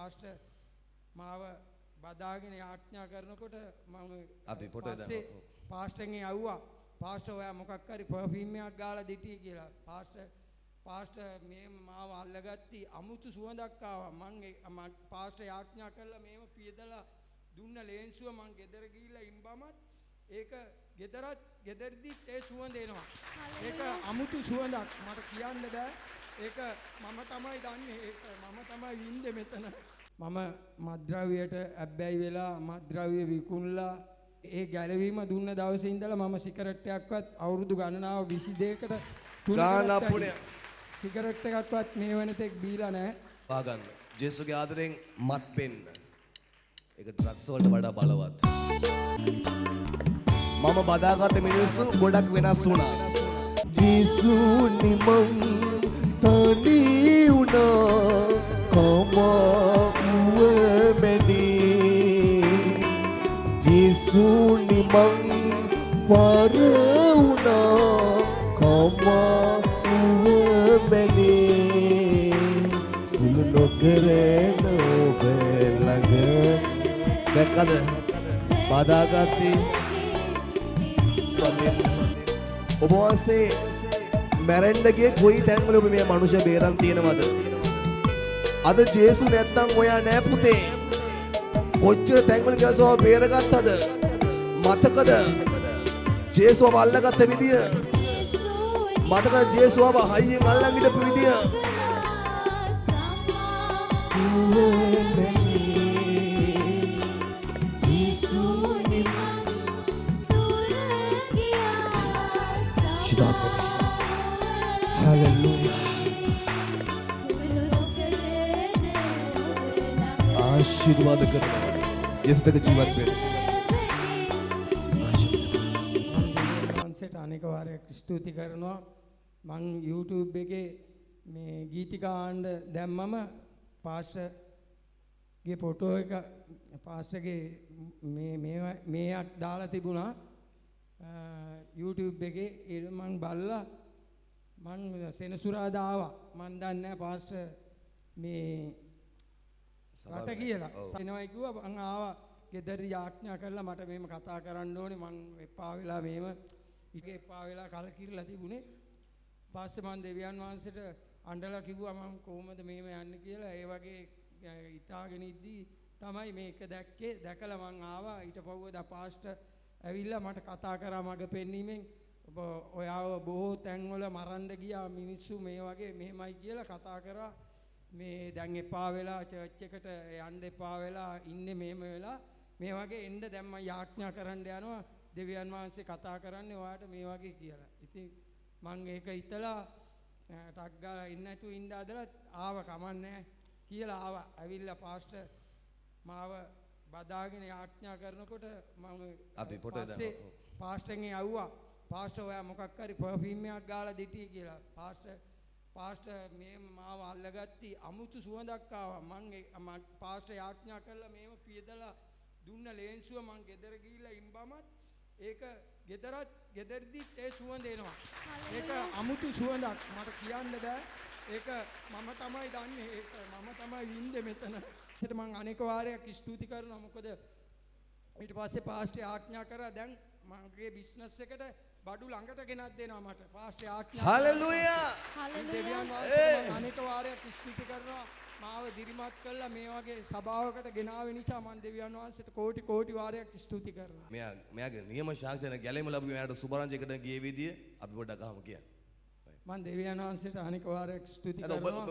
Pastor මාව බදාගෙන යාඥා කරනකොට මම අපි ෆොටෝ පස්සේ පාස්ටර්ගෙන් ඇහුවා පාස්ටර් ඔයා මොකක් හරි පර්ෆියුම් එකක් ගාලා දෙටි කියලා. පාස්ටර් මේ මාව අල්ලගatti අමුතු සුවඳක් ආවා. මම පාස්ටර් යාඥා කළා මේව පියදලා දුන්න ලේන්සුව මං ගෙදර ගිහිල්ලා ඉම්බමත් ඒක ගෙදරදිත් ඒ සුවඳ එනවා. ඒක අමුතු සුවඳක් මට කියන්න බෑ. ඒක මම තමයි දන්නේ. ඒක මම තමයි වින්දේ මෙතන. මම මත්ද්‍රව්‍යයට ඇබ්බැහි වෙලා මත්ද්‍රව්‍ය විකුණලා ඒ ගැලවීම දුන්න දවසේ ඉඳලා මම සිගරට් එකක්වත් අවුරුදු ගණනාව 22කට ගාන පුණ්‍ය සිගරට් එකක්වත් මේ වෙනතෙක් බීලා නැහැ. පාගන්න. ජේසුගේ ආදරෙන් මත් පෙන්න. ඒක ඩ්‍රග්ස් වලට වඩා බලවත්. මම බදාගත්ත මිනිස්සු ගොඩක් වෙනස් වුණා. ජේසු නිමං තනි උනා කොමවැනි. ජේසු නිමං පර උනා කොමවැනි. සුළු නොකරන ඔබ ළඟ දැක්කද බදාගත්තේ ඔබ වහන්සේ මැරෙන්න ගියේ කොයි තැන්වල ඔබ මේ මනුෂ්‍ය බේරන් තියෙනවද? අද ජේසු නැත්තම් ඔයා නෑ පුතේ. කොච්චර තැන්වල ගියසෝ බේරගත්තද? මතකද? ජේසුව අල්ලගත්ත විදිය? මතකද ජේසුව හයියෙන් අල්ලන් ඉඳපු විදිය? Hallelujah. ආශිර්වාද කරනවා. යේසුස් තක ජීවත් වෙන්න. මන්සෙට අනේක වාරයක් ස්තුති කරනවා. මං YouTube එකේ මේ ගීතිකාණ්ඩ දැම්මම පාස්ටර්ගේ ෆොටෝ එක පාස්ටර්ගේ මේක් දාලා තිබුණා YouTube එකේ. ඒක මං බලලා මං සෙනසුරාදා ආවා. මං දන්නේ නැහැ පාස්ටර් මේ රට කියලා. එනවයි කිව්වා මං ආවා. ගෙදර යාඥා කරලා මට මේව කතා කරන්න ඕනේ. මං එපා වෙලා මේව ඊගේ එපා වෙලා කලකිරලා තිබුණේ. පස්සේ මං දෙවියන් වහන්සේට අඬලා කිව්වා මං කොහොමද මේව යන්නේ කියලා. ඒ වගේ ඉතාලගෙන ඉද්දී තමයි මේක දැක්කේ. දැකලා මං ආවා. ඊට පස්සේ පාස්ටර් ඇවිල්ලා මට කතා කරා මග පෙන්වීමෙන් ඔයාව බොහෝ තැන්වල මරන්න ගියා මිනිස්සු මේ වගේ මෙහෙමයි කියලා කතා කරා. මේ දැන් එපා වෙලා චර්ච් එකට යන්න එපා වෙලා ඉන්නේ මෙහෙම වෙලා මේ වගේ එන්න දැන් මම යාඥා කරන්න යනවා. දෙවියන් වහන්සේ කතා කරන්නේ ඔයාට මේ වගේ කියලා. ඉතින් මම ඒක හිතලා ටක් ගාලා ඉන්න නැතුව ඉන්න ඇදලා ආව කමන්නේ කියලා ආවා. ඇවිල්ලා පාස්ටර් මාව බදාගෙන යාඥා කරනකොට මම අපි ෆොටෝ දාමු. පාස්ටර්ගෙන් ඇහුවා පාස්ටර් ඔයා මොකක් හරි පර්ෆියුම් එකක් ගාලා දෙටි කියලා. පාස්ටර් මේ මාව අල්ලගatti අමුතු සුවඳක් ආවා. මම පාස්ටර් යාඥා කළා මේව පියදලා දුන්න ලේන්සුව මං ගෙදර ගිහිල්ලා ඉම්බමත් ඒක ගෙදරදිත් ඒ සුවඳ එනවා. ඒක අමුතු සුවඳක් මට කියන්න බෑ. ඒක මම තමයි දන්නේ. ඒක මම තමයි වින්දේ මෙතන. ඒකට මං අනේක වාරයක් ස්තුති කරනවා. මොකද ඊට පස්සේ පාස්ටර් ආඥා කරා දැන් මගේ බිස්නස් එකට බඩු ළඟට ගෙනත් දෙනවා මට. පාස්ටර් ආඥා. හලෙලූයා. දෙවියන් වහන්සේ මං අනේක වාරයක් ස්තුති කරනවා. මාව දිරිමත් කළා මේ වගේ සභාවකට ගෙනාවේ නිසා මං දෙවියන් වහන්සේට කෝටි වාරයක් ස්තුති කරනවා. මෙයාගේ නියම ශාක්ෂණ ගැලෙම ලැබුවේ මෙයාට සුබරංජයකට ගියේ විදිය අපි පොඩ්ඩක් අහමු කියන්න. මං දෙවියන් වහන්සේට අනේක වාරයක් ස්තුති කරනවා.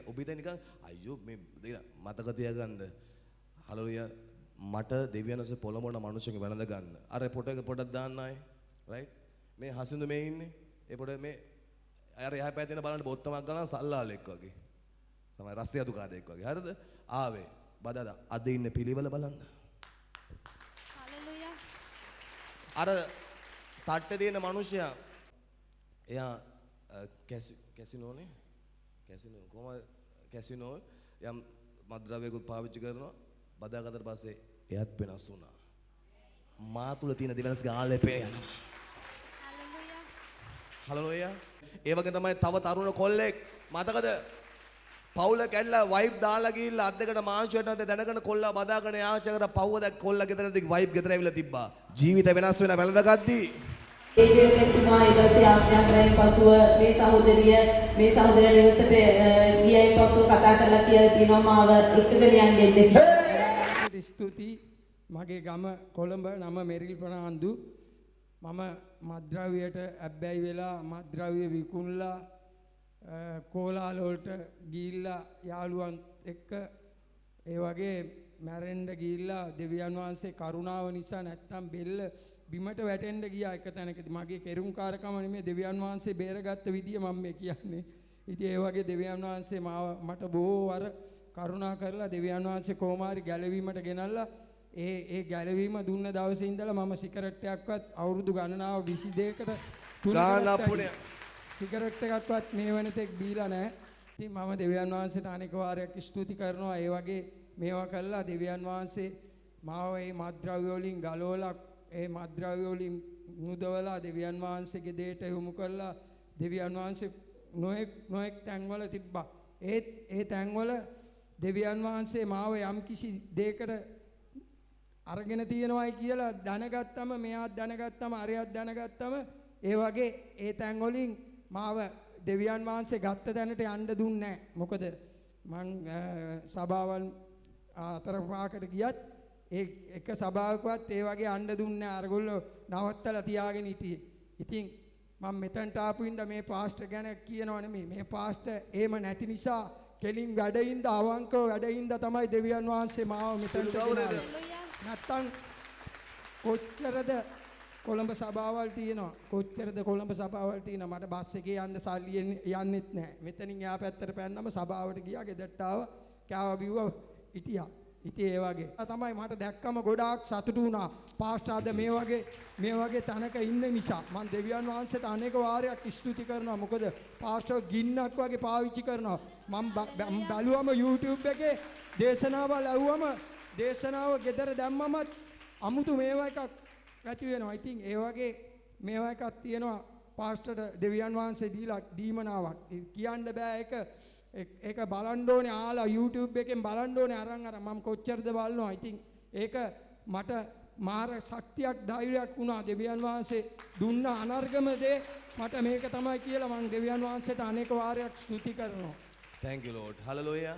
ඔබට නිකන් අයියෝ මේ දෙන්න මතක තියාගන්න. හලෙලූයා. මට දෙවියන් වහන්සේ පොළොමොන මනුස්සයෙක් වැළඳ ගන්න. අර ෆොටෝ එක පොඩ්ඩක් දාන්න ආයේ. රයිට්. මේ හසින්දු මේ ඉන්නේ. ඒ පොඩ මේ අර එහා පැත්තේ ඉන්න බලන්න බොත්තමක් ගන්න සල්ලාලෙක් වගේ. තමයි රස්තිය අදුකාරයෙක් වගේ. හරිද? ආවේ. බදාදා අද ඉන්න පිළිවෙල බලන්න. හලෙලූයා. අර තට්ටේ තියෙන මිනිසයා එයා කැසිනෝනේ කැසිනෝ යම් මද්ද්‍රව්‍යකුත් පාවිච්චි කරනවා. බදාගත්තට පස්සේ එයාත් වෙනස් වුණා. මා තුල තියෙන දෙවනස්ගේ ආලේපේ යනවා. හලෙලූයා. හලෙලූයා. ඒ වගේ තමයි තව තරුණ කොල්ලෙක් මතකද? පවුල කැඩලා වයිෆ් දාලා ගිහිල්ලා අත් දෙකට මාංශු වෙනවද දැනගෙන කොල්ලා බදාගෙන යාච කර පව්ව දැක් කොල්ලා ගෙදරදී වයිෆ් ගෙදර ඇවිල්ලා තිබ්බා. ජීවිත වෙනස් වෙන වැළඳගද්දී ඒ දෙවියන්තුමා ඊට පස්සේ ආඥා කරගෙන පසුව මේ සහෝදරයා නිවසට ගියයින් පසුව කතා කරලා කියලා තියෙනවා මාව එක්කගෙන යන්න දෙන්න. ස්තුතියි. මගේ ගම කොළඹ නම මෙරිල් ප්‍රනාන්දු. මම මත්ද්‍රව්‍යයට ඇබ්බැහි වෙලා මත්ද්‍රව්‍ය විකුණලා කෝලාල වලට ගිහිල්ලා යාළුවන් එක්ක ඒ වගේ මැරෙන්න ගිහිල්ලා දෙවියන් වහන්සේ කරුණාව නිසා නැත්තම් බෙල්ල බිමට වැටෙන්න ගියා එක තැනකදී. මගේ කෙරුම්කාරකම නෙමෙයි දෙවියන් වහන්සේ බේරගත්ත විදිය මම මේ කියන්නේ. ඉතින් ඒ වගේ දෙවියන් වහන්සේ මට බොහෝ වර කරුණා කරලා දෙවියන් වහන්සේ කොමාරි ගැලවීමට ගෙනල්ලා ඒ ගැලවීම දුන්න දවසේ ඉඳලා මම සිගරට් එකක්වත් අවුරුදු ගණනාව 22කට ගාන අපුණේ සිගරට් එකක්වත් මේ වෙනතෙක් බීලා නැහැ. ඉතින් මම දෙවියන් වහන්සේට අනෙක් වාරයක් ස්තුති කරනවා. ඒ වගේ මේවා කළා දෙවියන් වහන්සේ මාව මේ මත්ද්‍රව්‍ය වලින් ගලවලා ඒ මත්ද්‍රව්‍ය වලින් මුදවලා දෙවියන් වහන්සේගේ දෙයට යොමු කළා. දෙවියන් වහන්සේ නොඑක් තැන්වල තිබ්බා. ඒ තැන්වල දෙවියන් වහන්සේ මාව යම් කිසි දෙයකට අරගෙන තියෙනවායි කියලා දැනගත්තම මෙයාත් දැනගත්තම අරයත් දැනගත්තම ඒ වගේ ඒ තැන් වලින් මාව දෙවියන් වහන්සේ ගත්ත තැනට යන්න දුන්නේ නැහැ. මොකද මං සභාවන් අතර පහකට ගියත් ඒ එක සභාවකවත් ඒ වගේ යන්න දුන්නේ නැහැ. අරගොල්ලෝ නවත්තලා තියාගෙන හිටියේ. ඉතින් මම මෙතනට ආපු ඉඳ මේ පාස්ටර් ගැන කියනව නෙමෙයි. මේ පාස්ටර් එහෙම නැති නිසා කෙලින් වැඩින්ද අවංකව වැඩින්ද තමයි දෙවියන් වහන්සේ මාව මෙතනට ගෙනාවේ. නැත්තම් කොච්චරද කොළඹ සභාවල් තියෙනවා. කොච්චරද කොළඹ සභාවල් තියෙනවා. මට බස් එකේ යන්න සල්ලි යන්නෙත් නැහැ. මෙතනින් එහා පැත්තට පැන්නම සභාවට ගියා. ගෙදරට ආවා. කෑවා බිව්වා හිටියා. ඉතින් ඒ වගේ තමයි මට දැක්කම ගොඩාක් සතුටු වුණා. පාස්ටර් අද මේ වගේ තැනක ඉන්න නිසා මම දෙවියන් වහන්සේට අනේක වාරයක් ස්තුති කරනවා. මොකද පාස්ටර් ගින්නක් වගේ පාවිච්චි කරනවා. මම බලුවම YouTube එකේ දේශනාවල් ඇහුවම දේශනාව ගෙදර දැම්මමත් අමුතු මේවා එකක් ඇති වෙනවා. ඉතින් ඒ වගේ මේවා එකක් තියෙනවා පාස්ටර්ට දෙවියන් වහන්සේ දීලා දීමනාවක්. කියන්න බෑ ඒක බලන්න ඕනේ ආලා YouTube එකෙන් බලන්න ඕනේ අරන් මම කොච්චරද බලනවා. ඉතින් ඒක මට මාර ශක්තියක් ධෛර්යයක් වුණා. දෙවියන් වහන්සේ දුන්න අනර්ගම දේ මට මේක තමයි කියලා මම දෙවියන් වහන්සේට අනේක වාරයක් ස්තුති කරනවා. Thank you Lord. Hallelujah.